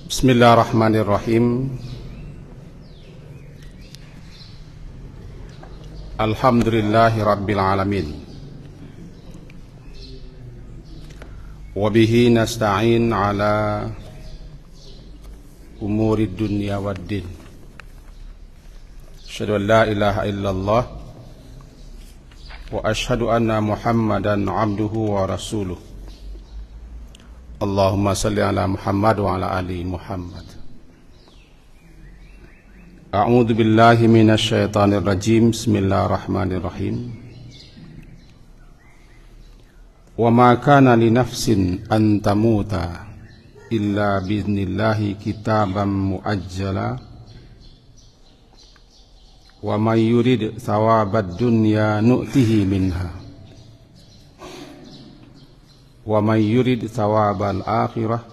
Bismillahirrahmanirrahim. Alhamdulillahi rabbil alamin. Wa bihi nasta'in ala umuri dunya waddin. Asyhadu an la ilaha illallah wa asyhadu anna Muhammadan abduhu wa rasuluh. Allahumma salli ala Muhammad wa ala ali Muhammad. A'udzu billahi minasy syaithanir rajim. Bismillahirrahmanirrahim. Wa ma kana li nafsin an tamuta illa biiznillahi kitaban muajjala. Wa may yurid thawabad dunya nu'tihi minha. Wa may yurid thawabal akhirah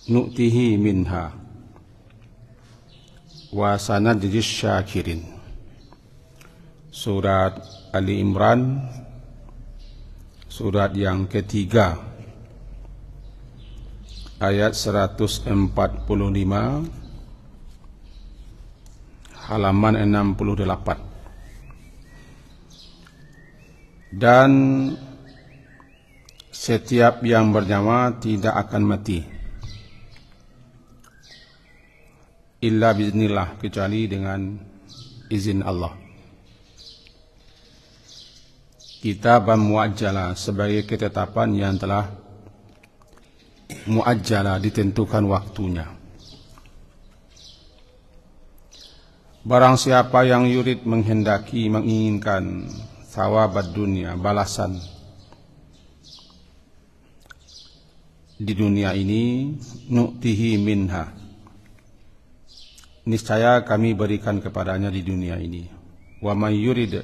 nu'tihi minha wa sanajzis syakirin. Surat Ali Imran, surat yang ketiga, ayat 145, halaman 68. Dan setiap yang bernyawa tidak akan mati illa biiznillah, kecuali dengan izin Allah. Kitaban muajjala, sebagai ketetapan yang telah muajjala, ditentukan waktunya. Barang siapa yang yurid, menghendaki, menginginkan thawabad dunia, balasan di dunia ini, nu'tihi minha, niscaya kami berikan kepadanya di dunia ini. Wa may yurid,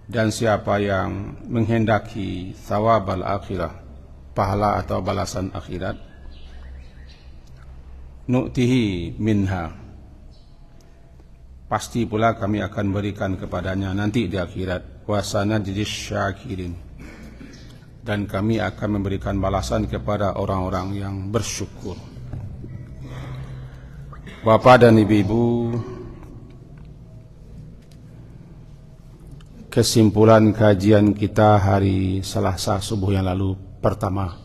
dan siapa yang menghendaki thawabal akhirah, pahala atau balasan akhirat, nu'tihi minha, pasti pula kami akan berikan kepadanya nanti di akhirat. Wa sanajzis syakirin, dan kami akan memberikan balasan kepada orang-orang yang bersyukur. Bapak dan Ibu-ibu, kesimpulan kajian kita hari Selasa subuh yang lalu pertama,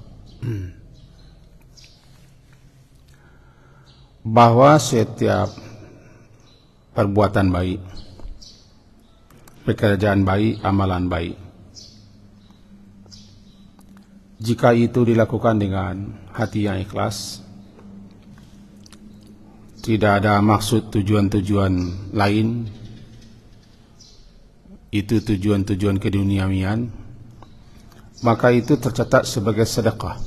bahwa setiap perbuatan baik, pekerjaan baik, amalan baik, jika itu dilakukan dengan hati yang ikhlas, tidak ada maksud tujuan-tujuan lain, itu tujuan-tujuan keduniawian, maka itu tercatat sebagai sedekah.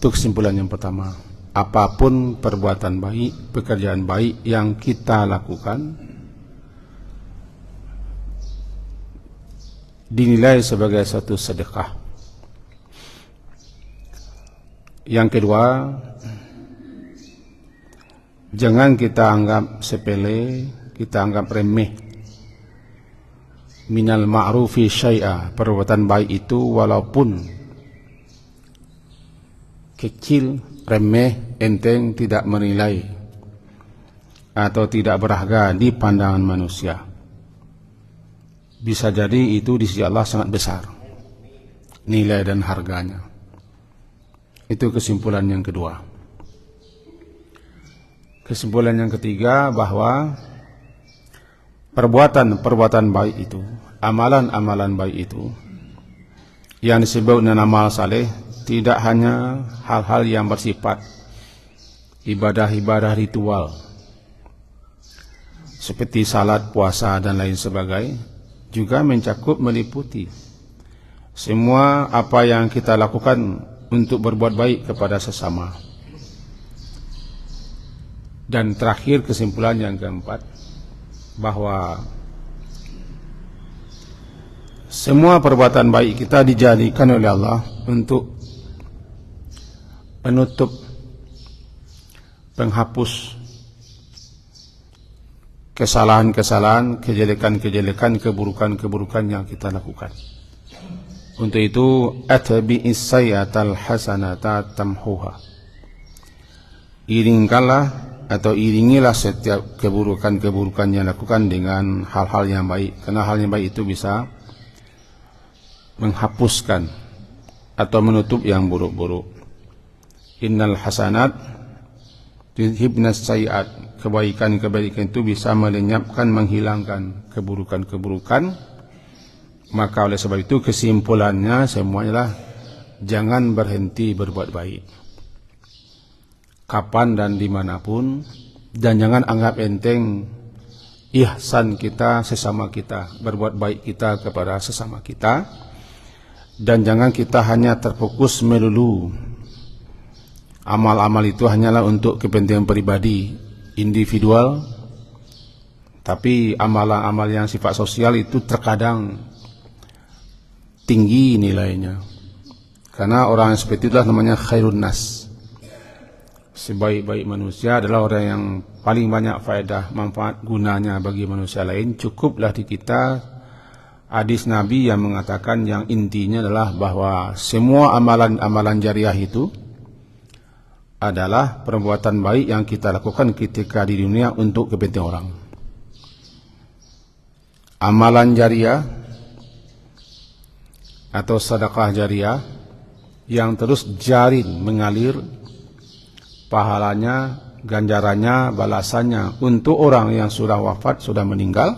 Itu kesimpulan yang pertama. Apapun perbuatan baik, pekerjaan baik yang kita lakukan, dinilai sebagai satu sedekah. Yang kedua, jangan kita anggap sepele, kita anggap remeh. Minal ma'rufi syai'a, perbuatan baik itu walaupun kecil, remeh, enteng, tidak menilai atau tidak berharga di pandangan manusia, bisa jadi itu di sisi Allah sangat besar nilai dan harganya. Itu kesimpulan yang kedua. Kesimpulan yang ketiga, bahwa perbuatan baik itu, amalan-amalan baik itu, yang disebut dengan amal saleh, tidak hanya hal-hal yang bersifat ibadah-ibadah ritual seperti salat, puasa, dan lain sebagainya, juga mencakup, meliputi semua apa yang kita lakukan untuk berbuat baik kepada sesama. Dan terakhir, kesimpulan yang keempat, bahwa semua perbuatan baik kita dijadikan oleh Allah untuk penutup, penghapus kesalahan-kesalahan, kejelekan-kejelekan, keburukan-keburukan yang kita lakukan. Untuk itu atbi'is sayyatal hasanata tamhuha. Iringilah setiap keburukan yang lakukan dengan hal-hal yang baik, karena hal yang baik itu bisa menghapuskan atau menutup yang buruk-buruk. Innal hasanat yudhibnas sayyi'at. Kebaikan-kebaikan itu bisa melenyapkan, menghilangkan keburukan-keburukan. Maka oleh sebab itu kesimpulannya semuanya adalah jangan berhenti berbuat baik, kapan dan dimanapun, dan jangan anggap enteng ihsan kita sesama kita, berbuat baik kita kepada sesama kita, dan jangan kita hanya terfokus melulu amal-amal itu hanyalah untuk kepentingan pribadi, individual, tapi amalan-amal yang sifat sosial itu terkadang tinggi nilainya, karena orang yang seperti itulah namanya khairun nas. Sebaik-baik manusia adalah orang yang paling banyak faedah manfaat gunanya bagi manusia lain. Cukuplah di kita hadis Nabi yang mengatakan yang intinya adalah bahwa semua amalan-amalan jariah itu adalah perbuatan baik yang kita lakukan ketika di dunia untuk kepentingan orang. Amalan jariah atau sedekah jariah yang terus jarin mengalir, pahalanya, ganjarannya, balasannya untuk orang yang sudah wafat, sudah meninggal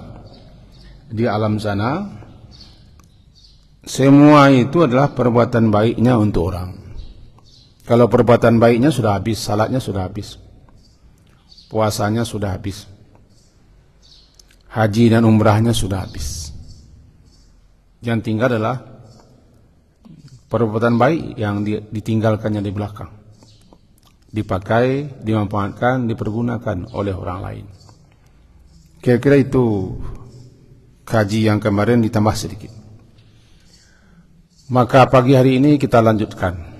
di alam sana. Semua itu adalah perbuatan baiknya untuk orang. Kalau perbuatan baiknya sudah habis, salatnya sudah habis, puasanya sudah habis, haji dan umrahnya sudah habis. Yang tinggal adalah perbuatan baik yang ditinggalkannya di belakang, dipakai, dimanfaatkan, dipergunakan oleh orang lain. Kira-kira itu kaji yang kemarin ditambah sedikit. Maka pagi hari ini kita lanjutkan.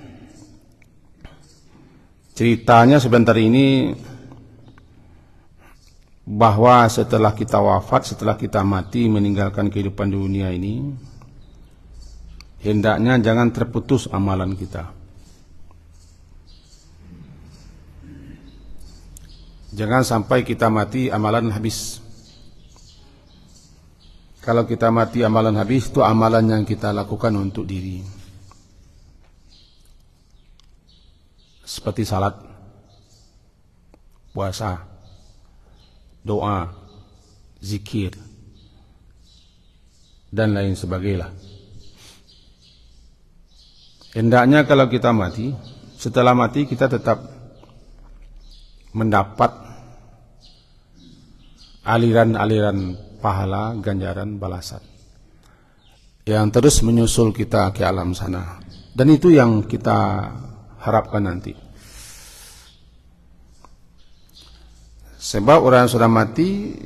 Ceritanya sebentar ini bahwa setelah kita wafat, setelah kita mati meninggalkan kehidupan dunia ini, hendaknya jangan terputus amalan kita. Jangan sampai kita mati amalan habis. Kalau kita mati amalan habis, itu amalan yang kita lakukan untuk diri. Seperti salat, puasa, doa, zikir, dan lain sebagainya. Hendaknya kalau kita mati, setelah mati kita tetap mendapat aliran-aliran pahala, ganjaran, balasan yang terus menyusul kita ke alam sana. Dan itu yang kita harapkan nanti. Sebab orang yang sudah mati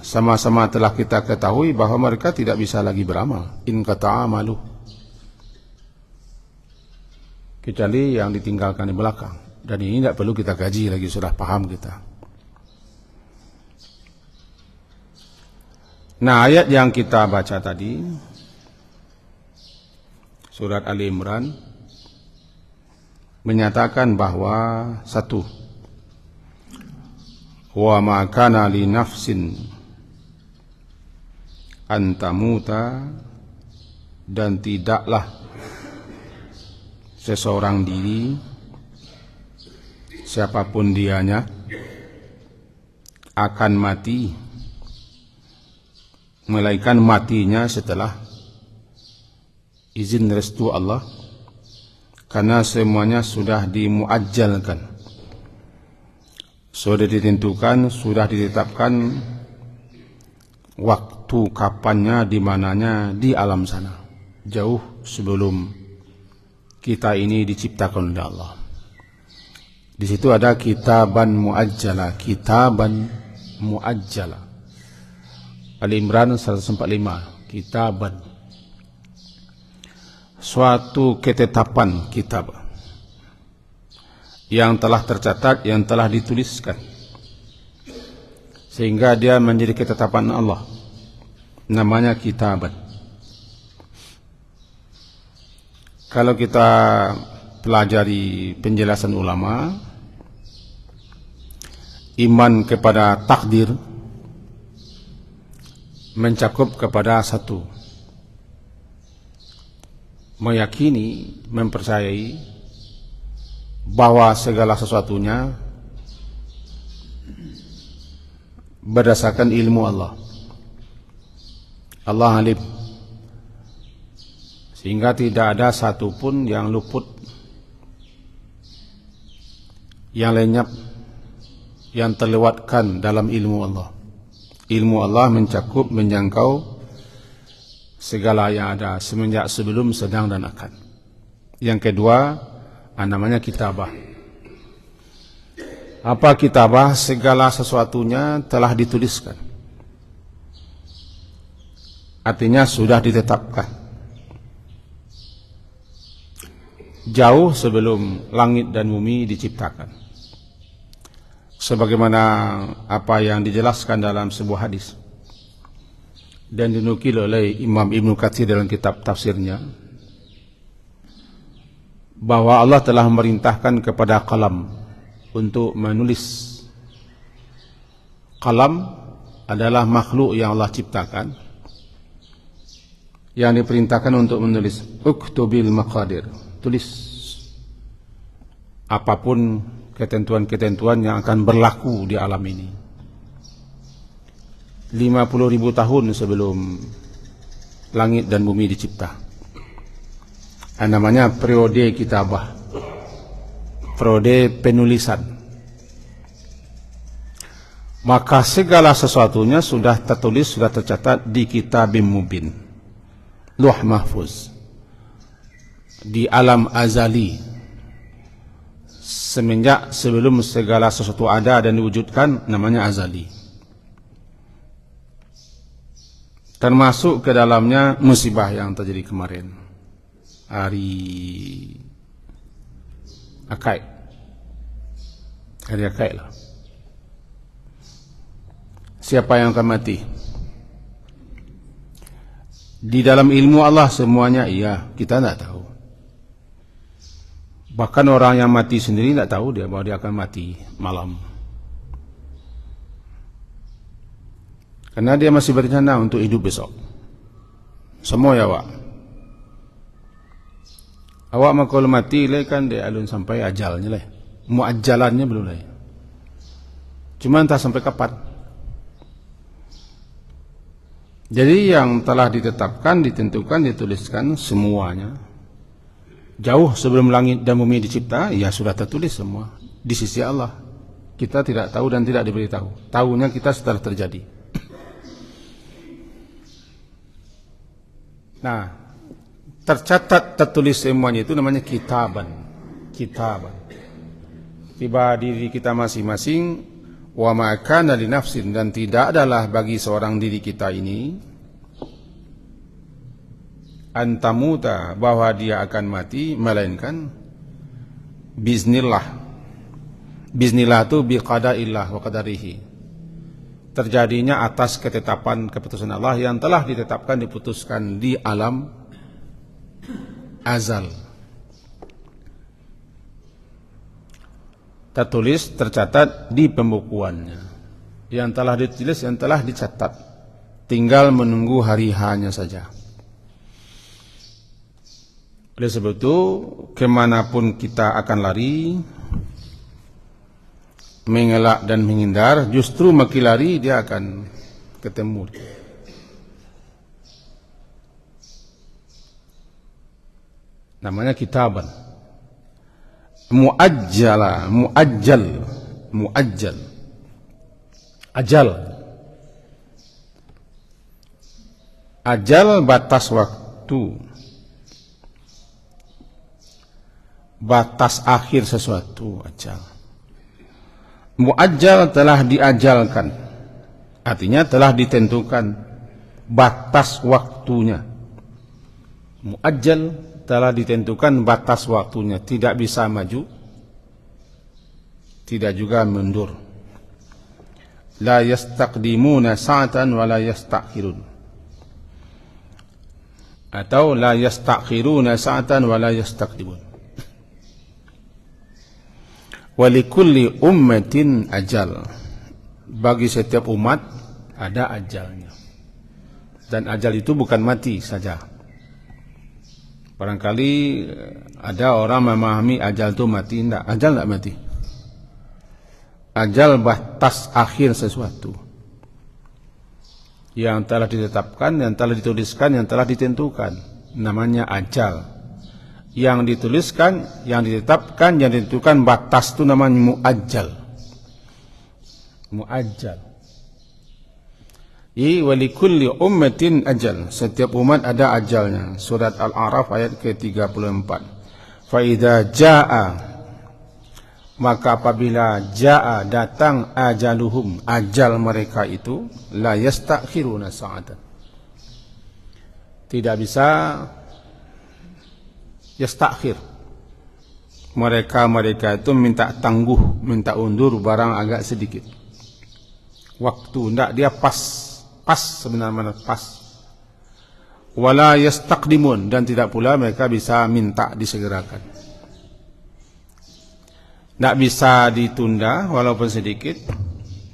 sama-sama telah kita ketahui bahwa mereka tidak bisa lagi beramal. In qata'a amaluh, kecuali yang ditinggalkan di belakang. Dan ini tidak perlu kita kaji lagi, sudah paham kita. Nah, ayat yang kita baca tadi, surat Ali Imran, menyatakan bahwa satu, wa ma kana li nafsin an tamuta, dan tidaklah seseorang diri, siapapun dianya, akan mati, melainkan matinya setelah izin restu Allah, karena semuanya sudah dimuajjalkan, sudah ditentukan, sudah ditetapkan waktu kapannya, di mananya, di alam sana, jauh sebelum kita ini diciptakan oleh Allah. Di situ ada kitaban muajjala, kitaban muajjala. Ali Imran 145, kitaban, suatu ketetapan, kitab yang telah tercatat, yang telah dituliskan, sehingga dia menjadi ketetapan Allah, namanya kitaban. Kalau kita pelajari penjelasan ulama, iman kepada takdir mencakup kepada satu, meyakini, mempercayai bahwa segala sesuatunya berdasarkan ilmu Allah. Allah alim, sehingga tidak ada satupun yang luput, yang lenyap, yang terlewatkan dalam ilmu Allah. Ilmu Allah mencakup, menjangkau segala yang ada semenjak, sebelum, sedang, dan akan. Yang kedua, namanya kitabah. Apa kitabah? Segala sesuatunya telah dituliskan. Artinya sudah ditetapkan jauh sebelum langit dan bumi diciptakan, sebagaimana apa yang dijelaskan dalam sebuah hadis dan dinukil oleh Imam Ibnu Katsir dalam kitab tafsirnya, bahwa Allah telah memerintahkan kepada qalam untuk menulis. Qalam adalah makhluk yang Allah ciptakan, yang diperintahkan untuk menulis. Uktubil maqadir, tulis apapun ketentuan-ketentuan yang akan berlaku di alam ini. 50.000 tahun sebelum langit dan bumi dicipta. Namanya periode kitabah, periode penulisan. Maka segala sesuatunya sudah tertulis, sudah tercatat di kitabim mubin, Lauh Mahfuz, di alam azali, semenjak sebelum segala sesuatu ada dan diwujudkan, namanya azali. Termasuk ke dalamnya musibah yang terjadi kemarin, hari Akaid, hari Akaid lah. Siapa yang akan mati? Di dalam ilmu Allah semuanya iya, kita tidak tahu. Bahkan orang yang mati sendiri tidak tahu dia bahwa dia akan mati malam, karena dia masih berencana untuk hidup besok. Semua ya Wak. Awak mau kalau mati le kan dia alun sampai ajalnya le, muajalannya belum le. Cuma entah sampai kapan. Jadi yang telah ditetapkan, ditentukan, dituliskan semuanya jauh sebelum langit dan bumi dicipta, ya sudah tertulis semua di sisi Allah. Kita tidak tahu dan tidak diberitahu. Tahunya kita setelah terjadi. Nah, tercatat, tertulis semuanya itu namanya kitaban. Kitaban. Tiba diri kita masing-masing. Wa ma kana li nafsin, dan tidak adalah bagi seorang diri kita ini antamuta, bahwa dia akan mati, melainkan biiznillah. Biiznillah itu biqadaillah wa qadarihi, terjadinya atas ketetapan keputusan Allah yang telah ditetapkan, diputuskan di alam azal. Tertulis, tercatat di pembukuannya, yang telah ditulis, yang telah dicatat, tinggal menunggu hari hanya saja. Oleh sebab itu, kemanapun kita akan lari, mengelak dan menghindar, justru makin lari dia akan ketemu. Namanya kitaban. Muajjal, ajal, batas waktu, batas akhir sesuatu, ajal. Muajjal telah diajalkan, artinya telah ditentukan batas waktunya. Muajjal telah ditentukan batas waktunya, tidak bisa maju, tidak juga mundur. La yastaqdimuna sa'atan wa la yastakhirun. atau la yastakhiruna sa'atan wa la yastaqdimun. Wa likulli ummatin ajal. Bagi setiap umat ada ajalnya. Dan ajal itu bukan mati saja. Barangkali ada orang memahami ajal itu mati. Tidak, ajal tidak mati. Ajal batas akhir sesuatu yang telah ditetapkan, yang telah dituliskan, yang telah ditentukan. Namanya ajal. Yang dituliskan, yang ditetapkan, yang ditentukan batas itu namanya muajjal. Muajjal. Walikulli ummatin ajal. Setiap umat ada ajalnya. Surat Al-A'raf ayat ke-34. Fa idza jaa, maka apabila jaa datang ajaluhum, ajal mereka itu, la yastakhiruna sa'atan. Tidak bisa yastakhir. Mereka itu minta tangguh, minta undur barang agak sedikit. Waktu tidak, dia pas sebenarnya pas. Wala yastaqdimun, dan tidak pula mereka bisa minta disegerakan. Tidak bisa ditunda walaupun sedikit.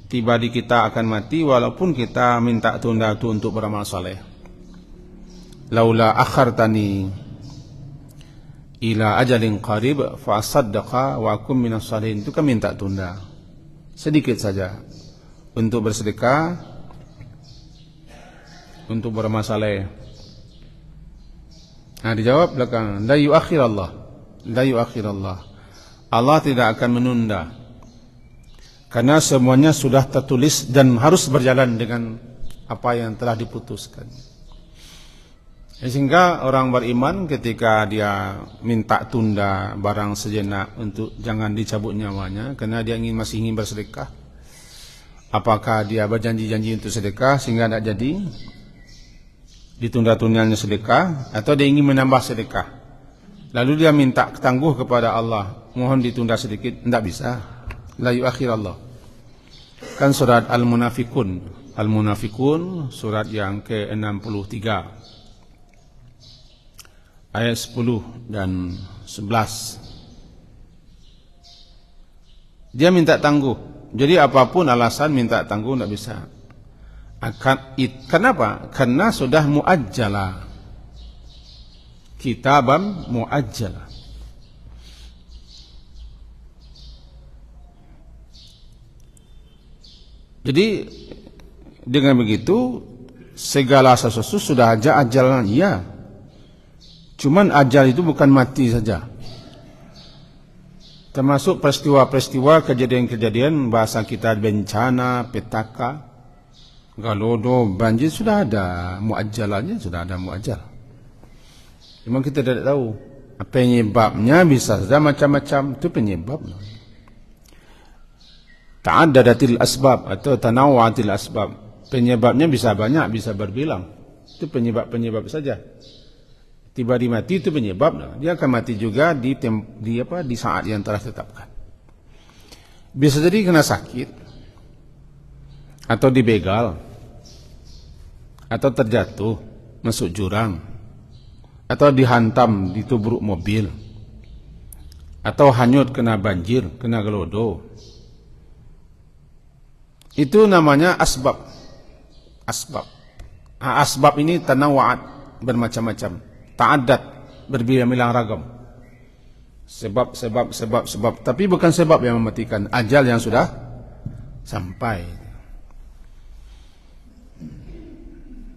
Tiba di kita akan mati walaupun kita minta tunda itu untuk beramal saleh. Laula akhartani ila ajalin qarib fa asaddaqa wa akum minas salihin. Itu kan minta tunda sedikit saja untuk bersedekah, untuk beramal saleh. Nah, dijawab belakang, la yuakhir Allah. La yuakhir Allah. Allah tidak akan menunda. Karena semuanya sudah tertulis dan harus berjalan dengan apa yang telah diputuskan. Sehingga orang beriman ketika dia minta tunda barang sejenak untuk jangan dicabut nyawanya karena dia masih ingin bersedekah. Apakah dia berjanji-janji untuk sedekah sehingga tidak jadi ditunda-tundanya sedekah, atau dia ingin menambah sedekah lalu dia minta tangguh kepada Allah, mohon ditunda sedikit, tidak bisa. La yuakhir Allah. Kan surat Al-Munafikun, Al-Munafikun surat yang ke-63 ayat 10 dan 11. Dia minta tangguh. Jadi apapun alasan minta tangguh tidak bisa. Kenapa? Karena sudah muajjala. Kitaban muajjala. Jadi dengan begitu segala sesuatu sudah ada ajalnya. Iya. Cuman ajal itu bukan mati saja. Termasuk peristiwa-peristiwa, kejadian-kejadian bahasa kita bencana, petaka, galodo, banjir sudah ada muajjalannya, sudah ada muajjal. Memang kita tidak tahu penyebabnya, bisa saja macam-macam, itu penyebabnya. Ta'addadatil asbab atau tanawwa'atil asbab. Penyebabnya bisa banyak, bisa berbilang. Itu penyebab-penyebab saja. Tiba di mati itu penyebab. Dia akan mati juga di saat yang telah ditetapkan. Bisa jadi kena sakit, atau dibegal, atau terjatuh masuk jurang, atau dihantam ditubruk mobil, atau hanyut kena banjir, kena gelodo. Itu namanya asbab. Asbab. Asbab ini tanawwa'at, bermacam-macam, ta'addad, berbilang-bilang ragam. Sebab. Tapi bukan sebab yang mematikan, ajal yang sudah sampai.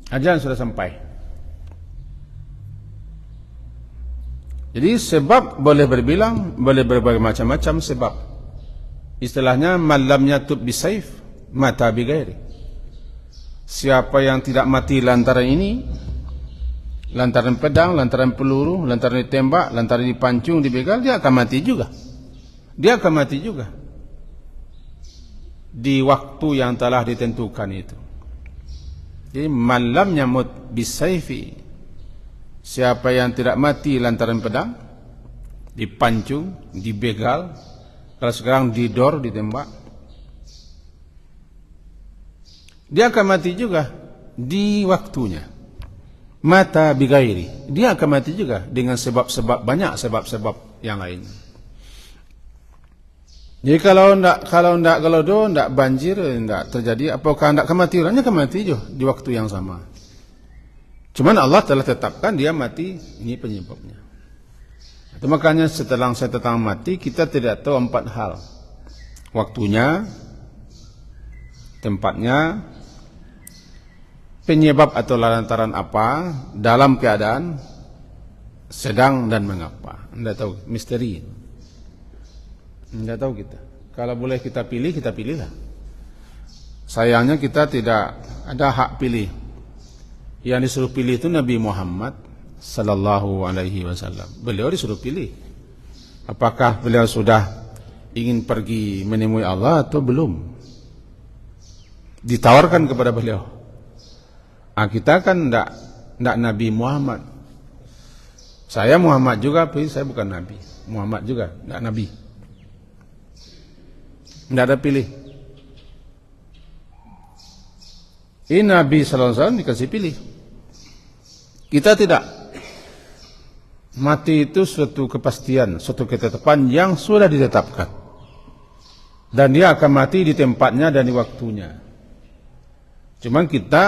Ajal yang sudah sampai. Jadi sebab boleh berbilang, boleh berbagai macam-macam sebab. Istilahnya man lam yatub bisayf mata bighairi. Siapa yang tidak mati lantaran ini, lantaran pedang, lantaran peluru, lantaran ditembak, lantaran dipancung, dibegal, dia akan mati juga. Dia akan mati juga di waktu yang telah ditentukan itu. Jadi man lam yamut bisayfi, siapa yang tidak mati lantaran pedang, dipancung, dibegal, kalau sekarang didor, ditembak, dia akan mati juga di waktunya. mata bighairi, dia akan mati juga dengan sebab-sebab, banyak sebab-sebab yang lain. Jadi kalau ndak banjir, ndak terjadi, apakah ndak akan mati? Orangnya akan mati juga di waktu yang sama. Cuman Allah telah tetapkan dia mati, ini penyebabnya. Itu makanya setelah saya tentang mati, kita tidak tahu 4 hal. Waktunya, tempatnya, penyebab atau lantaran apa, dalam keadaan sedang dan mengapa. Tidak tahu, misteri. Tidak tahu kita. Kalau boleh kita pilih, kita pilihlah. Sayangnya kita tidak ada hak pilih. Yang disuruh pilih itu Nabi Muhammad sallallahu alaihi wasallam. Beliau disuruh pilih. Apakah beliau sudah ingin pergi menemui Allah atau belum? Ditawarkan kepada beliau. Kita kan enggak Nabi Muhammad. Saya Muhammad juga, tapi saya bukan Nabi. Muhammad juga, enggak Nabi. Enggak ada pilih. Ini Nabi sallallahu alaihi wasallam dikasih pilih. Kita tidak. Mati itu suatu kepastian, suatu ketetapan yang sudah ditetapkan. Dan dia akan mati di tempatnya dan di waktunya. Cuman kita,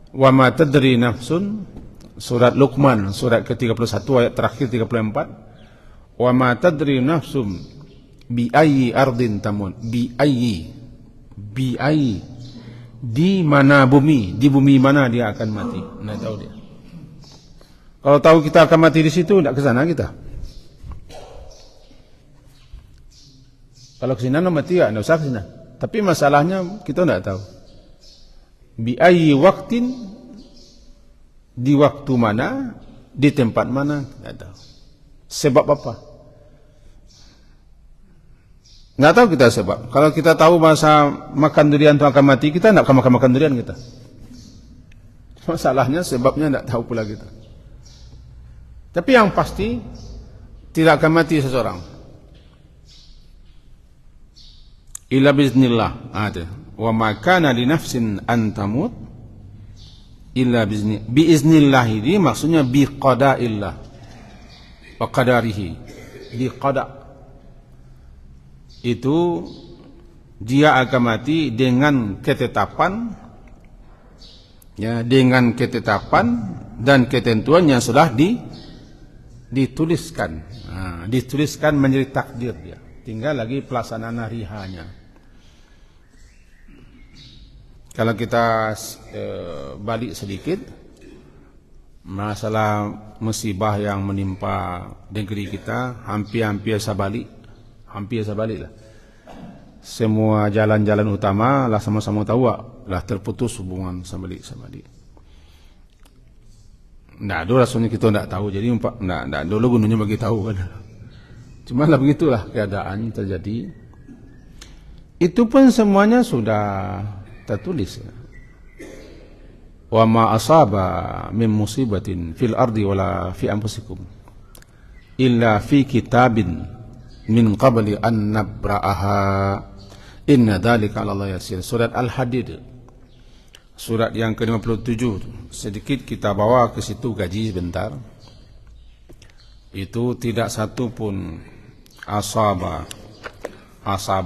wa ma tadri nafsun, surat Luqman, surat ke-31 ayat terakhir 34. Wa ma tadri nafsum bi ayyi ardin tamun, bi ayyi, di mana bumi, di bumi mana dia akan mati. Nggak tahu dia. Kalau tahu kita akan mati di situ, tidak ke sana kita. Kalau ke sana mati ya, tidak usah ke sana. Tapi masalahnya kita tidak tahu. Bi ayyi waktin, di waktu mana, di tempat mana, tidak tahu. Sebab apa? Nggak tahu kita sebab. Kalau kita tahu masa makan durian itu akan mati, kita tidak akan makan durian kita. Masalahnya sebabnya tidak tahu pula kita. Tapi yang pasti tidak akan mati seseorang. Illa biiznillah. Wa ma kana li nafsin an tamut illa biiznillah. Ini maksudnya bi qada'illah wa qadarihi. Bi qada' itu dia akan mati dengan ketetapan, ya, dengan ketetapan dan ketentuan yang sudah dituliskan. Dituliskan menjadi takdir dia. Tinggal lagi pelaksanaan hari-hanya. Kalau kita balik sedikit, masalah musibah yang menimpa negeri kita hampir sabalik lah. Semua jalan-jalan utama lah sama-sama tahu lah terputus hubungan sabalik. Nah, dulu rasanya kita tidak tahu, jadi dulu gunanya bagi tahu kan. Cuma lah begitulah keadaan terjadi. Itu pun semuanya sudah tertulis. Wa ma asaba min musibatin fil ardi wala fi anfusikum illa fi kitabin min qabli an nabra'aha inna dzalika 'ala Allah yasir. Surat Al-Hadid, surat yang ke-57. Sedikit kita bawa ke situ gaji sebentar. Itu tidak satu pun asaba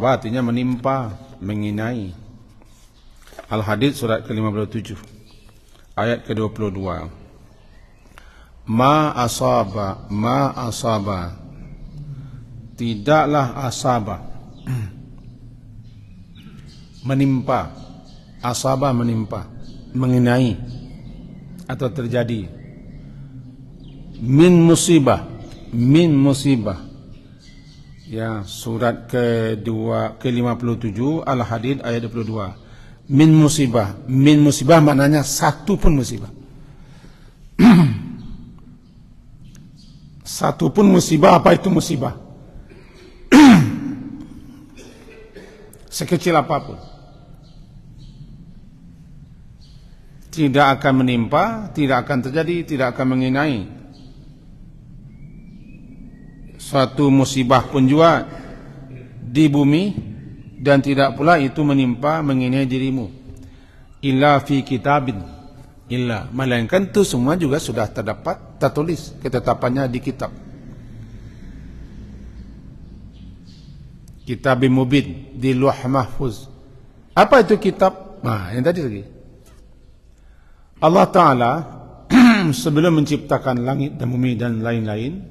artinya menimpa, menginai. Al-Hadid surat ke-57 ayat ke-22. Ma asaba tidaklah asaba menimpa, mengenai atau terjadi min musibah, ya, surat ke-57 Al-Hadid ayat 22. Min musibah maknanya satu pun musibah. Satu pun musibah. Apa itu musibah? Sekecil apapun tidak akan menimpa, tidak akan terjadi, tidak akan mengenai. Suatu musibah pun juga di bumi, dan tidak pula itu menimpa, mengenai dirimu. Illa fi kitabin, illa, melainkan itu semua juga sudah tertulis ketetapannya di kitab. Kitab mubin di Lauh Mahfuz. Apa itu kitab? Nah, yang tadi lagi. Allah Ta'ala sebelum menciptakan langit dan bumi dan lain-lain,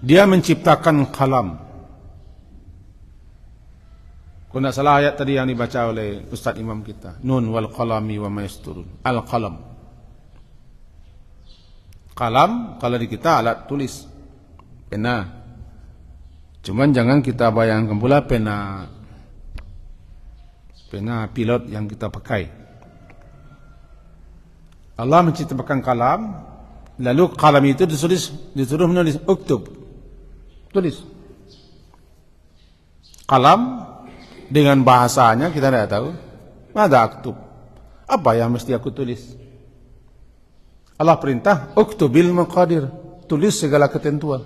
Dia menciptakan kalam. Kalau tidak salah ayat tadi yang dibaca oleh Ustaz Imam kita, Nun wal qalami wa ma yasturun. Al-qalam. Kalam kalau di kita alat tulis, pena. Cuman jangan kita bayangkan pula pena pilot yang kita pakai. Allah menciptakan kalam, lalu kalam itu disuruh menulis, uktub, tulis. Kalam dengan bahasanya kita tidak tahu. Mada aktub? Apa yang mesti aku tulis? Allah perintah, uktubil maqadir, tulis segala ketentuan.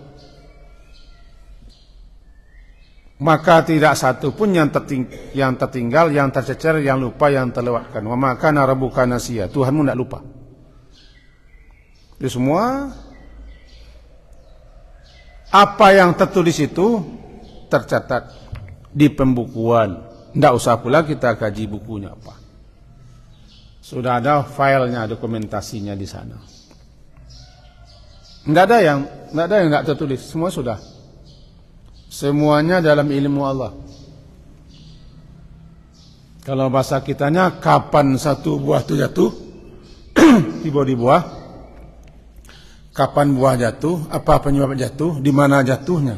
Maka tidak satu pun yang tertinggal, yang tercecer, yang lupa, yang terlewatkan. Wa ma kana rabbuka nasiya, Tuhanmu tidak lupa. Itu semua apa yang tertulis itu tercatat di pembukuan. Tidak usah pula kita kaji bukunya apa. Sudah ada filenya, dokumentasinya di sana. Tidak ada yang tidak tertulis, semua sudah. Semuanya dalam ilmu Allah. Kalau bahasa kitanya, kapan satu buah itu jatuh, tiba di buah. Kapan buah jatuh, apa penyebab jatuh, di mana jatuhnya,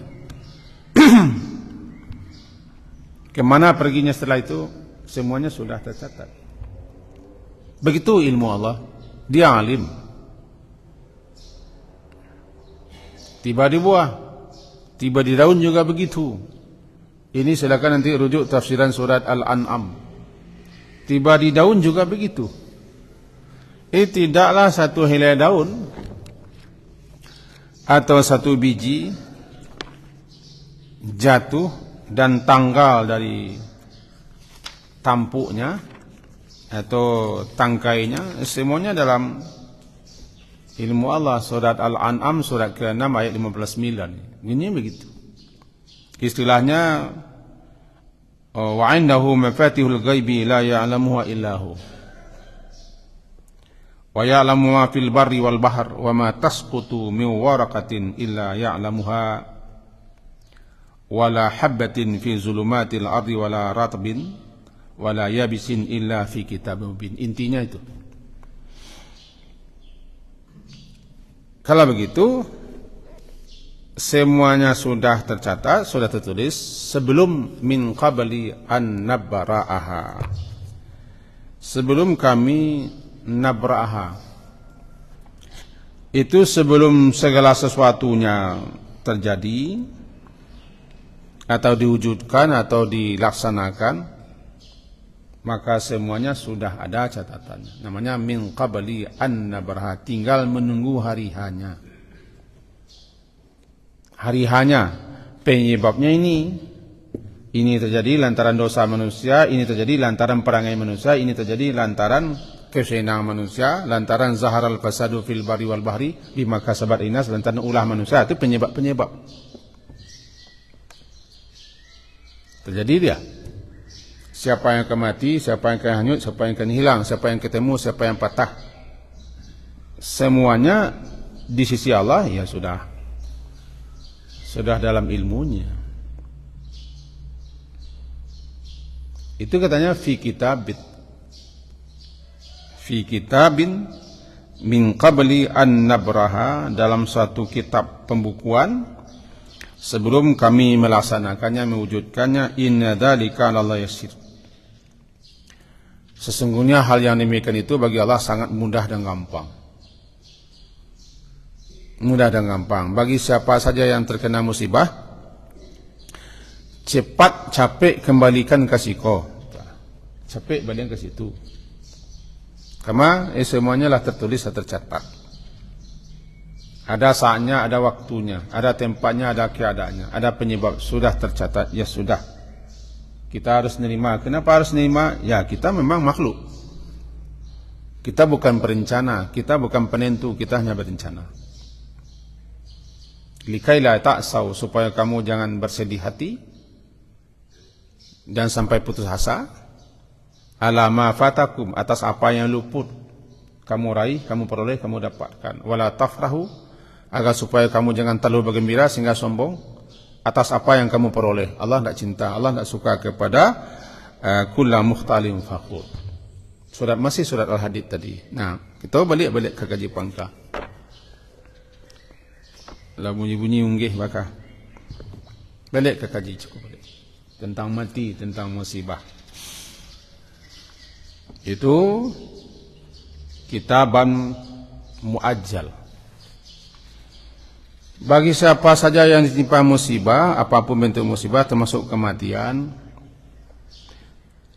kemana perginya setelah itu, semuanya sudah tercatat. Begitu ilmu Allah, Dia alim. Tiba di buah, tiba di daun juga begitu. Ini silakan nanti rujuk tafsiran surat Al-An'am. Tiba di daun juga begitu. Tidaklah satu helai daun atau satu biji jatuh dan tanggal dari tampuknya atau tangkainya, semuanya dalam ilmu Allah. Surat Al-An'am surat ke-6 ayat 59. Ini begitu. Istilahnya wa 'indahu mafatihul ghaibi la ya'lamuha illa hu. Wa ya'lamu ma fil barri wal bahr wa ma tasqutu min waraqatin illa ya'lamuha wa la habatin fi zulumatil ardi wa la ratbin wa la yabisin illa fi kitabim mubin. Intinya itu. Kalau begitu, semuanya sudah tercatat, sudah tertulis sebelum min qabli an nabra'aha. Sebelum kami nabra'aha. Itu sebelum segala sesuatunya terjadi atau diwujudkan atau dilaksanakan, maka semuanya sudah ada catatannya. Namanya min qabli an nabra'aha, tinggal menunggu hari hanya. Hari hanya penyebabnya ini terjadi lantaran dosa manusia, ini terjadi lantaran perangai manusia, ini terjadi lantaran kesenangan manusia, lantaran zaharal fasadu fil bari wal bahri bima kasabat inas, lantaran ulah manusia. Itu penyebab-penyebab terjadi dia. Siapa yang akan mati, siapa yang akan hanyut, siapa yang akan hilang, siapa yang ketemu, siapa yang patah, semuanya di sisi Allah ya sudah dalam ilmunya. Itu katanya fi kitabin min qabli an nabraha, dalam suatu kitab pembukuan sebelum kami melaksanakannya, mewujudkannya. Inna dzalika 'alallahi yasir. Sesungguhnya hal yang demikian itu bagi Allah sangat mudah dan gampang. Mudah dan gampang. Bagi siapa saja yang terkena musibah, cepat capek kembalikan ke siko. Capek balik ke situ. Karena semuanya lah tertulis dan tercatat. Ada saatnya, ada waktunya, ada tempatnya, ada keadaannya, ada penyebab, sudah tercatat, ya sudah. Kita harus nerima. Kenapa harus nerima? Ya kita memang makhluk. Kita bukan perencana, kita bukan penentu, kita hanya berencana. Likaila ta'sau, supaya kamu jangan bersedih hati dan sampai putus asa. Ala ma fatakum, atas apa yang luput kamu raih, kamu peroleh, kamu dapatkan. Wala tafrahu, agar supaya kamu jangan terlalu bergembira sehingga sombong atas apa yang kamu peroleh. Allah tidak cinta, Allah tidak suka kepada kulla mukhtalin fakhur. Masih surat Al-Hadid tadi. Nah, kita balik ke kaji pangkah. Lah bunyi-bunyi unggih bakah. Balik ke kaji cukup balik. Tentang mati, tentang musibah. Itu kitaban muajjal. Bagi siapa saja yang ditimpa musibah, apapun bentuk musibah termasuk kematian,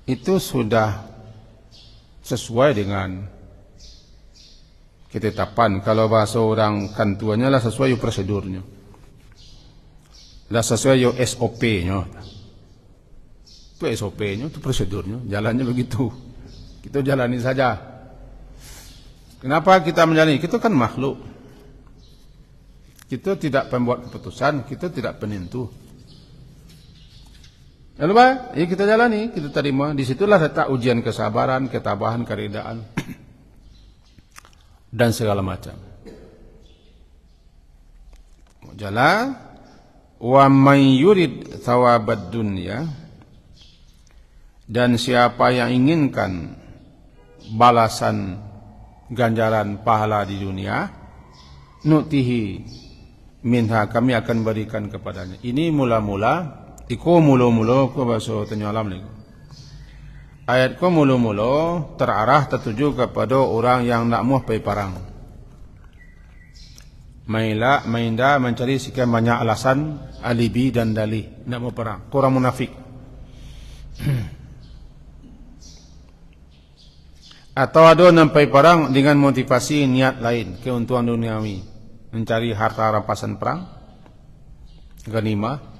itu sudah sesuai dengan ketetapan. Kalau bahasa orang kantuannya lah sesuai prosedurnya, lah sesuai SOP-nya. Itu SOP-nya, itu prosedurnya, jalannya begitu. Kita jalani saja. Kenapa kita menjalani? Kita kan makhluk. Kita tidak pembuat keputusan, kita tidak penentu. Lalu ya kita jalani, kita terima. Disitulah letak ujian kesabaran, ketabahan, keridaan, dan segala macam. Jalan wa may yurid thawabad dunya, dan siapa yang inginkan balasan ganjaran pahala di dunia, nu'tihi minha, kami akan berikan kepadanya. Ini mula-mula Iko mula-mula ko bahasa Tenyalam ni. Ayat ko mula-mula terarah tertuju kepada orang yang nak muh pergi perang. Mainda mencari sekian banyak alasan, alibi dan dalih nak mau perang. Korang munafik. Atau ada nampai perang dengan motivasi niat lain, keuntungan duniawi, mencari harta rampasan perang, ghanimah,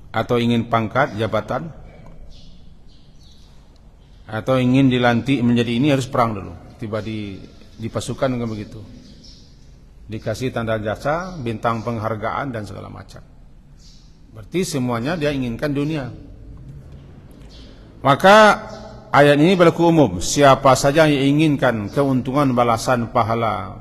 atau ingin pangkat, jabatan, atau ingin dilantik menjadi ini, harus perang dulu. Tiba di pasukan dengan begitu, dikasih tanda jasa, bintang penghargaan dan segala macam. Berarti semuanya dia inginkan dunia. Maka ayat ini berlaku umum. Siapa saja yang inginkan keuntungan balasan pahala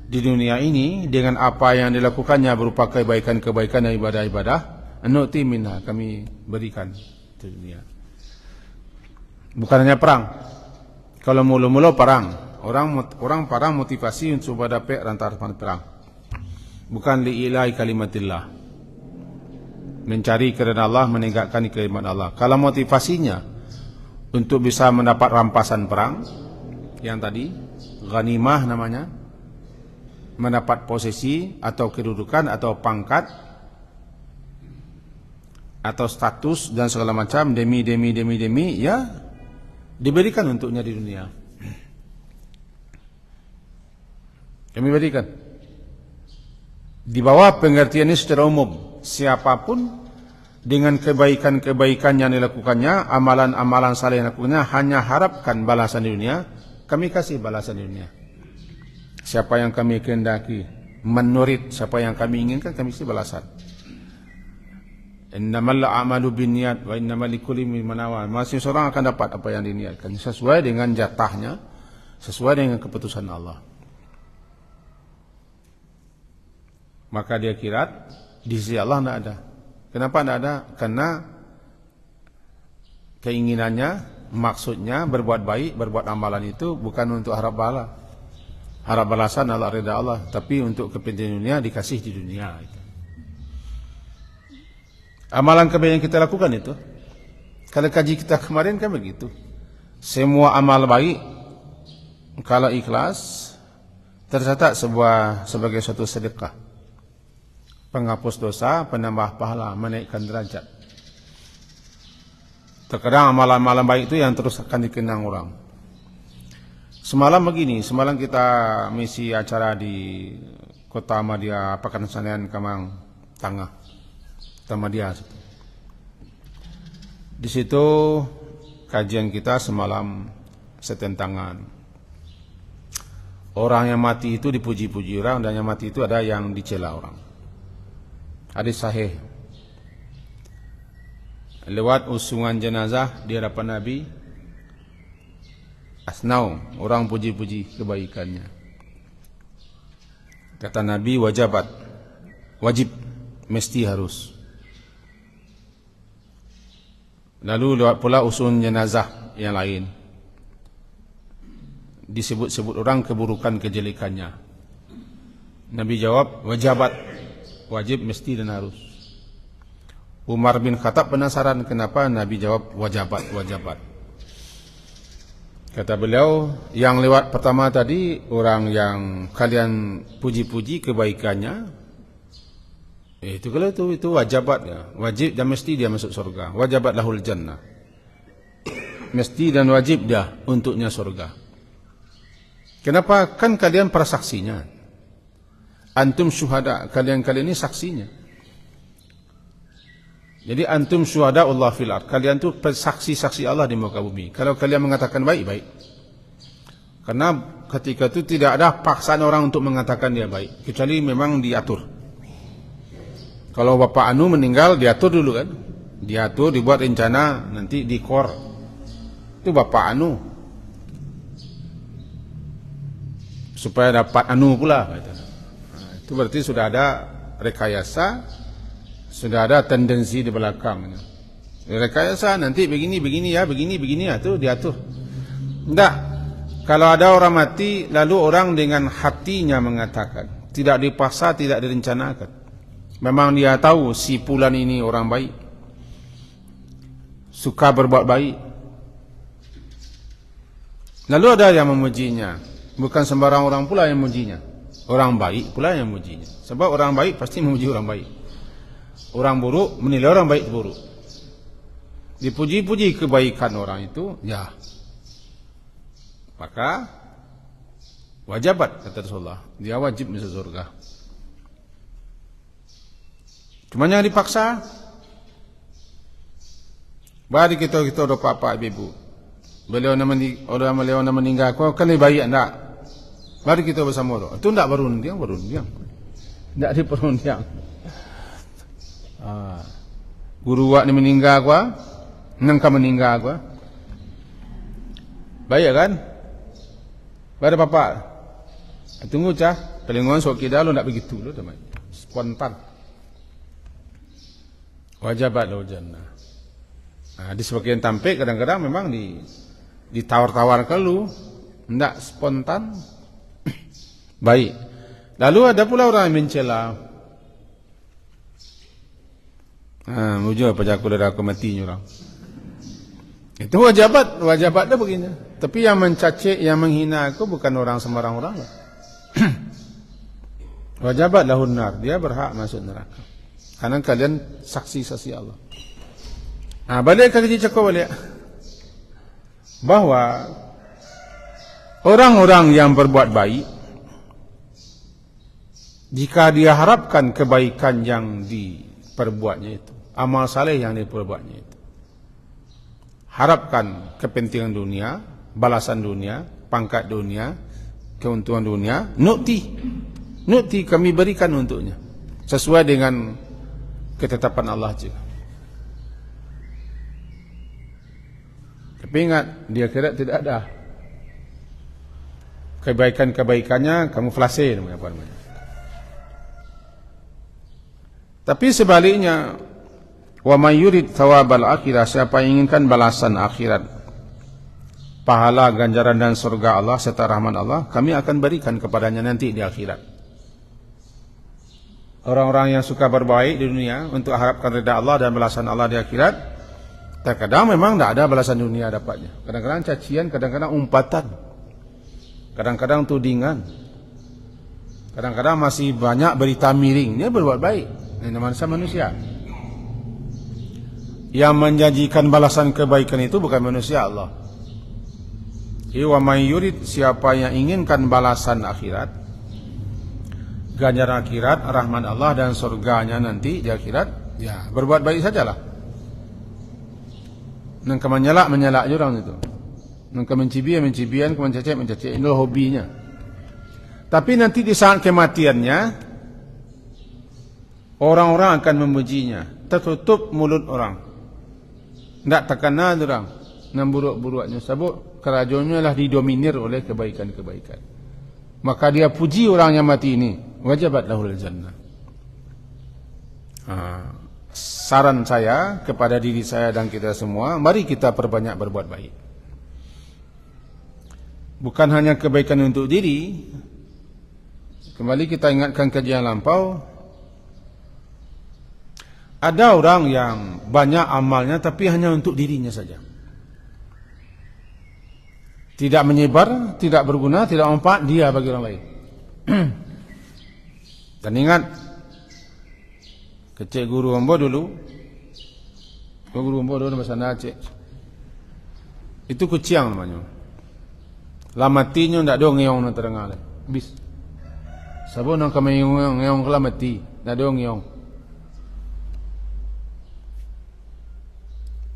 di dunia ini dengan apa yang dilakukannya berupa kebaikan-kebaikan dan ibadah-ibadah, nu'ti minha, kami berikan di dunia. Bukan hanya perang. Kalau mula-mula perang, orang perang motivasi untuk dapat rantaran perang. Bukan li'ilai kalimatillah, mencari kerana Allah, menegakkan kalimat Allah. Kalau motivasinya untuk bisa mendapat rampasan perang, yang tadi ghanimah namanya, mendapat posisi atau kedudukan atau pangkat atau status dan segala macam, demi ya diberikan untuknya di dunia. Kami berikan. Di bawah pengertian ini secara umum, siapapun dengan kebaikan-kebaikan yang dilakukannya, amalan-amalan saleh yang dilakukannya, hanya harapkan balasan di dunia, kami kasih balasan di dunia. Siapa yang kami kehendaki, menurut siapa yang kami inginkan, kami kasih balasan. Innamal a'malu binniyat wa innamal likulli imrin ma nawa. Masing seorang akan dapat apa yang diniatkan sesuai dengan jatahnya, sesuai dengan keputusan Allah. Maka dia kirat di sisi Allah tidak ada. Kenapa tidak ada? Karena keinginannya, maksudnya berbuat baik, berbuat amalan itu bukan untuk harap balasan Allah, ridha Allah, tapi untuk kepentingan dunia, dikasih di dunia. Amalan kebaikan yang kita lakukan itu, kalau kaji kita kemarin kan begitu. Semua amal baik, kalau ikhlas, tercatat sebagai suatu sedekah, penghapus dosa, penambah pahala, menaikkan derajat. Terkadang amalan-amalan baik itu yang terus akan dikenang orang. Semalam begini, semalam kita misi acara di Kota Ahmadiyah, Pekan Sanayan Kamang Tengah, Ahmadiyah. Di situ kajian kita semalam setentangan orang yang mati itu dipuji-puji orang, dan yang mati itu ada yang dicela orang. Hadis sahih. Lewat usungan jenazah di hadapan Nabi, asnau, orang puji-puji kebaikannya. Kata Nabi, wajabat, wajib, mesti harus. Lalu lewat pula usun jenazah yang lain, disebut-sebut orang keburukan kejelekannya. Nabi jawab, wajabat, wajib, mesti dan harus. Umar bin Khattab penasaran kenapa Nabi jawab wajabat, wajabat. Kata beliau, yang lewat pertama tadi, orang yang kalian puji-puji kebaikannya, itu kalau itu wajabat ya, wajib dan mesti dia masuk surga. Wajabat lahul jannah, mesti dan wajib dia untuknya surga. Kenapa? Kan kalian para saksinya, antum syuhada, kalian ini saksinya. Jadi antum syuhada Allah fil ard, kalian tu saksi-saksi Allah di muka bumi. Kalau kalian mengatakan baik-baik, karena ketika itu tidak ada paksaan orang untuk mengatakan dia baik, kecuali memang diatur. Kalau Bapak Anu meninggal, diatur dulu kan, diatur, dibuat rencana, nanti dikor, itu Bapak Anu, supaya dapat anu pula. Nah, itu berarti sudah ada rekayasa, sudah ada tendensi di belakangnya. Rekayasa nanti begini ya, begini ya, itu diatur. Tidak. Kalau ada orang mati, lalu orang dengan hatinya mengatakan, tidak dipaksa, tidak direncanakan. Memang dia tahu si fulan ini orang baik, suka berbuat baik. Lalu ada yang memujinya. Bukan sembarang orang pula yang memujinya, orang baik pula yang memujinya. Sebab orang baik pasti memuji orang baik. Orang buruk menilai orang baik buruk. Dipuji-puji kebaikan orang itu, ya, maka wajabat, kata Rasulullah, dia wajib masuk surga. Cuma jangan dipaksa. Bari kita udah papa ibu, beliau nama meninggal, kau kan lebih baik enggak? Mari kita bersama doa. Itu tidak berunding. Tidak diperunding. Guru wak ni meninggal gua, nengka meninggal gua. Baik kan? Pada papa. Tunggu cah, pelingon sok kita lo tidak begitu lo teman. Spontan. Wajabat lo jannah. Nah, di sebagian tampik kadang-kadang memang ditawar-tawarkan lu, tidak spontan. Baik. Lalu ada pula orang yang mencela. Mujur apa aku dah aku mati orang. Itu wajabat dah begini. Tapi yang mencaci, yang menghina aku bukan orang sembarang orang. Wajabat lahun nar, dia berhak masuk neraka. Karena kalian saksi-saksi Allah. Balik ke kita cakap balik. Bahawa orang-orang yang berbuat baik, jika dia harapkan kebaikan yang diperbuatnya itu, amal saleh yang diperbuatnya itu, harapkan kepentingan dunia, balasan dunia, pangkat dunia, keuntungan dunia, nukti kami berikan untuknya sesuai dengan ketetapan Allah juga. Tapi ingat, di akhirat tidak ada kebaikannya kamuflase namanya. Tapi sebaliknya, wa may yurid thawabal akhirah, siapa yang inginkan balasan akhirat, pahala, ganjaran dan surga Allah serta rahmat Allah, kami akan berikan kepadanya nanti di akhirat. Orang-orang yang suka berbaik di dunia untuk harapkan ridha Allah dan balasan Allah di akhirat, terkadang memang tidak ada balasan dunia dapatnya. Kadang-kadang cacian, kadang-kadang umpatan, kadang-kadang tudingan, kadang-kadang masih banyak berita miring. Dia berbuat baik, ini manusia. Yang menjanjikan balasan kebaikan itu bukan manusia, Allah. Wa may yurid, siapa yang inginkan balasan akhirat, ganjaran akhirat, rahmat Allah dan surganya nanti di akhirat, ya berbuat baik sajalah. Nangka menyalak je orang itu. Nangka mencibian, kemencacik, itu hobinya. Tapi nanti di saat kematiannya, orang-orang akan memujinya. Tertutup mulut orang. Tidak terkenal orang. Dengan buruk-buruknya. Sebab kerajaannya lah didominir oleh kebaikan-kebaikan. Maka dia puji orang yang mati ini. Wajabat lahul jannah. Saran saya kepada diri saya dan kita semua, mari kita perbanyak berbuat baik. Bukan hanya kebaikan untuk diri. Kembali kita ingatkan kajian lampau. Ada orang yang banyak amalnya tapi hanya untuk dirinya saja. Tidak menyebar, tidak berguna, tidak manfaat dia bagi orang lain. Dan ingat, kecik guru Ombo dulu, guru Ombo dulu bahasa Aceh, itu kuciang namanya. Lamatinya tidak ada ngeyong na terengah. Bis. Sabun nak kami ngeyong kelamati, tidak ada ngeyong.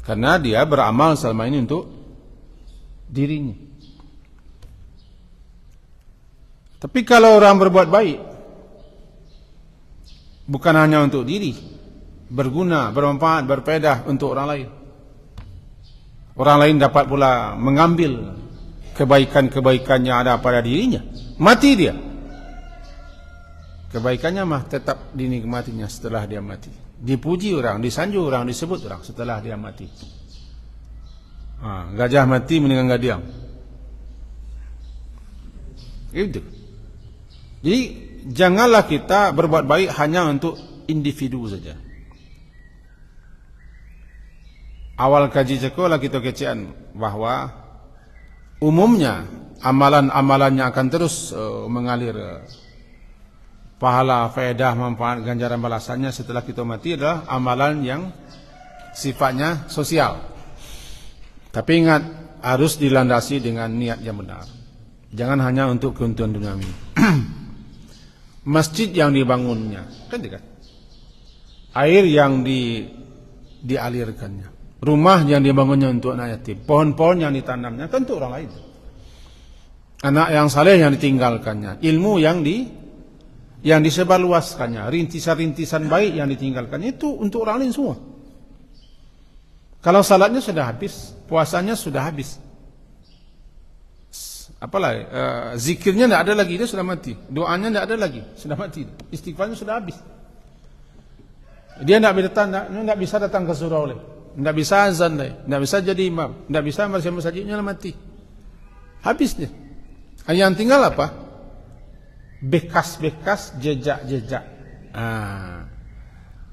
Karena dia beramal selama ini untuk dirinya. Tapi kalau orang berbuat baik, bukan hanya untuk diri, berguna, bermanfaat, berfaedah untuk orang lain. Orang lain dapat pula mengambil kebaikan-kebaikan yang ada pada dirinya. Mati dia. Kebaikannya mah tetap dinikmatinya setelah dia mati. Dipuji orang, disanjung orang, disebut orang setelah dia mati. Gajah mati meninggal gadiang. Itu. Jadi janganlah kita berbuat baik hanya untuk individu saja. Awal kaji sekolah kita kecian bahwa umumnya amalan-amalannya akan terus mengalir. Pahala, faedah, manfaat, ganjaran balasannya setelah kita mati adalah amalan yang sifatnya sosial. Tapi ingat, harus dilandasi dengan niat yang benar. Jangan hanya untuk keuntungan duniawi. Masjid yang dibangunnya, kan tidak? Air yang dialirkannya, rumah yang dibangunnya untuk anak yatim, pohon-pohon yang ditanamnya kan untuk orang lain. Anak yang saleh yang ditinggalkannya, ilmu yang disebarluaskannya, rintisan-rintisan baik yang ditinggalkannya itu untuk orang lain semua. Kalau salatnya sudah habis, puasanya sudah habis. Apalagi zikirnya tidak ada lagi, dia sudah mati. Doanya tidak ada lagi, sudah mati. Istighfarnya sudah habis. Dia tidak bisa datang ke surau lagi, tidak bisa azan lagi, tidak bisa jadi imam, tidak bisa bersih masjidnya, mati. Habis dia. Yang tinggal apa? Bekas-bekas, jejak-jejak.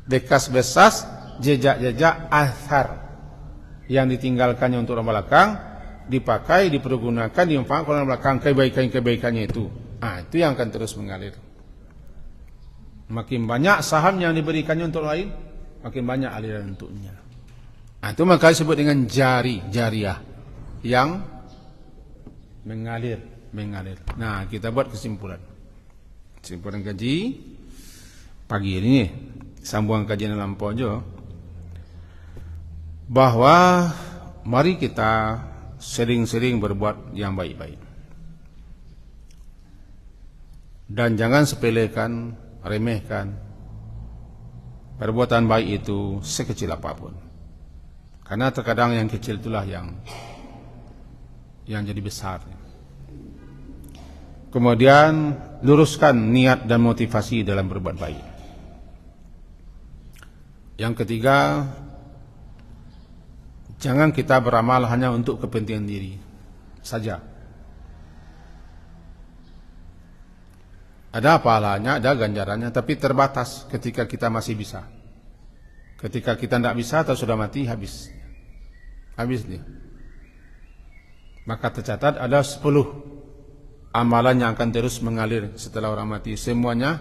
Bekas-bekas, jejak-jejak athar yang ditinggalkannya untuk orang belakang, dipakai, dipergunakan, dimanfaatkan orang belakang, kebaikan-kebaikannya itu. Itu yang akan terus mengalir. Makin banyak saham yang diberikannya untuk lain, makin banyak aliran untuknya. Itu maka disebut dengan jariah yang mengalir. Nah, kita buat kesimpulan kaji pagi ini, sambungan kajian lampau aja, bahwa mari kita sering-sering berbuat yang baik-baik. Dan jangan sepelekan, remehkan perbuatan baik itu sekecil apapun. Karena terkadang yang kecil itulah yang jadi besar. Kemudian luruskan niat dan motivasi dalam berbuat baik. Yang ketiga, jangan kita beramal hanya untuk kepentingan diri saja. Ada pahalanya, ada ganjarannya, tapi terbatas ketika kita masih bisa. Ketika kita tidak bisa atau sudah mati, habis dia. Maka tercatat ada 10 amalan yang akan terus mengalir setelah orang mati. Semuanya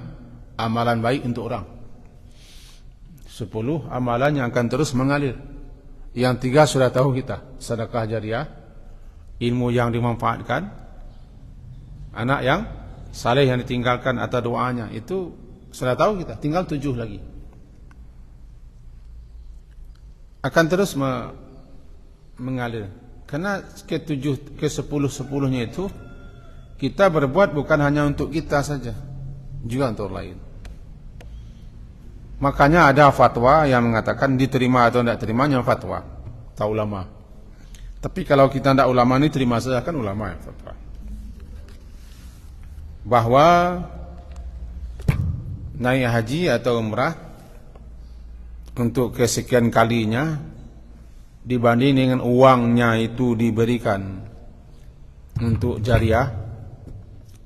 amalan baik untuk orang. 10 amalan yang akan terus mengalir. Yang 3 sudah tahu kita, sedekah jariah, ilmu yang dimanfaatkan, anak yang saleh yang ditinggalkan atau doanya, itu sudah tahu kita. Tinggal 7 lagi. Akan terus mengalir. Karena ke 10-10-nya itu Kita berbuat bukan hanya untuk kita saja, juga untuk orang lain. Makanya ada fatwa yang mengatakan diterima atau tidak terimanya fatwa, tak ulama. Tapi kalau kita tidak ulama ini terima saja, kan ulama yang fatwa. Bahwa naik haji atau umrah untuk kesekian kalinya dibanding dengan uangnya itu diberikan untuk jariah,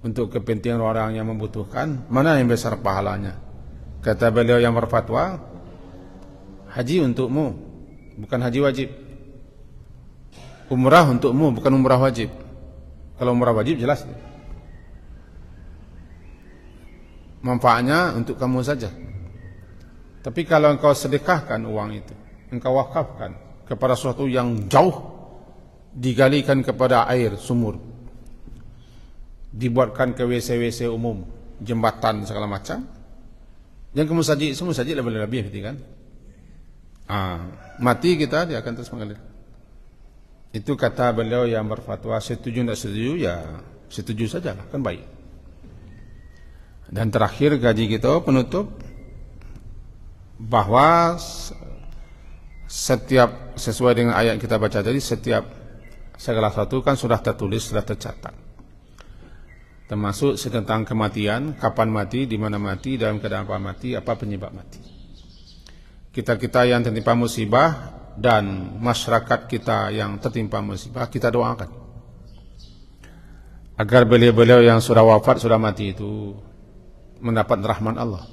untuk kepentingan orang yang membutuhkan, mana yang besar pahalanya? Kata beliau yang berfatwa, haji untukmu, bukan haji wajib. Umrah untukmu, bukan umrah wajib. Kalau umrah wajib jelas, manfaatnya untuk kamu saja. Tapi kalau engkau sedekahkan uang itu, engkau wakafkan kepada sesuatu yang jauh, digalikan kepada air sumur, dibuatkan ke WC-WC umum, jembatan segala macam, yang kamu saji, semua saji lebih-lebih kan? Mati kita, dia akan terus mengalir. Itu kata beliau yang berfatwa, setuju tidak setuju, ya setuju saja, kan baik. Dan terakhir gaji kita penutup, bahwa setiap, sesuai dengan ayat kita baca tadi, setiap segala sesuatu kan sudah tertulis, sudah tercatat. Termasuk tentang kematian, kapan mati, di mana mati, dalam keadaan apa mati, apa penyebab mati. Kita yang tertimpa musibah dan masyarakat kita yang tertimpa musibah, kita doakan agar beliau-beliau yang sudah wafat, sudah mati itu mendapat rahmat Allah,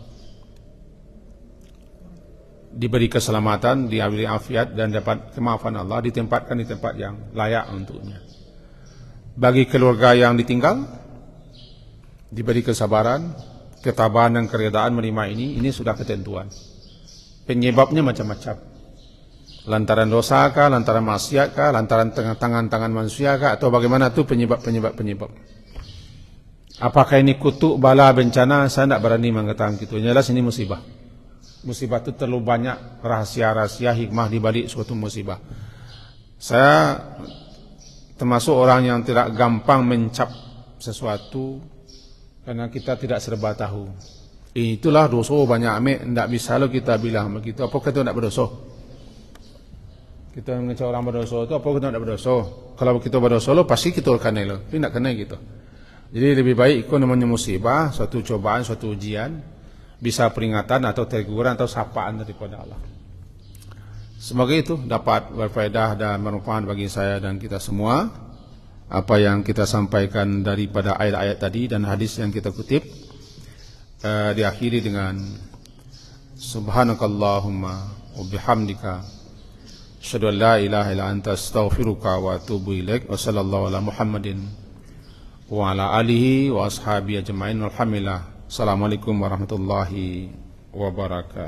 diberi keselamatan, diberi afiat, dan dapat kemaafan Allah, ditempatkan di tempat yang layak untuknya. Bagi keluarga yang ditinggal, diberi kesabaran, ketabahan dan keredaan menerima ini sudah ketentuan. Penyebabnya macam-macam. Lantaran dosa kah, lantaran maksiat kah, lantaran tangan-tangan manusia kah, atau bagaimana itu penyebab. Apakah ini kutuk, bala, bencana? Saya tidak berani mengatakan gitu. Jelas ini musibah. Musibah itu terlalu banyak rahasia-rahasia hikmah di balik suatu musibah. Saya termasuk orang yang tidak gampang mencap sesuatu karena kita tidak serba tahu. Itulah dosa banyak amek, tidak bisa lo kita bilang begitu. Apa kita tidak berdosa? Kita mengecek orang berdosa itu, apa kita tidak berdosa? Kalau kita berdosa lo pasti kita kena lo, tapi tidak kena gitu. Jadi lebih baik itu namanya musibah, suatu cobaan, suatu ujian, bisa peringatan atau teguran atau sapaan daripada Allah. Semoga itu dapat berfaedah dan bermanfaat bagi saya dan kita semua. Apa yang kita sampaikan daripada ayat-ayat tadi dan hadis yang kita kutip, diakhiri dengan subhanakallahumma wa bihamdika asyhadu an la ilaha illa anta astaghfiruka wa atubu ilaik. Wa sallallahu ala Muhammadin wa ala alihi wa ashabihi ajma'in. Alhamdulillah. Assalamualaikum warahmatullahi wabarakatuh.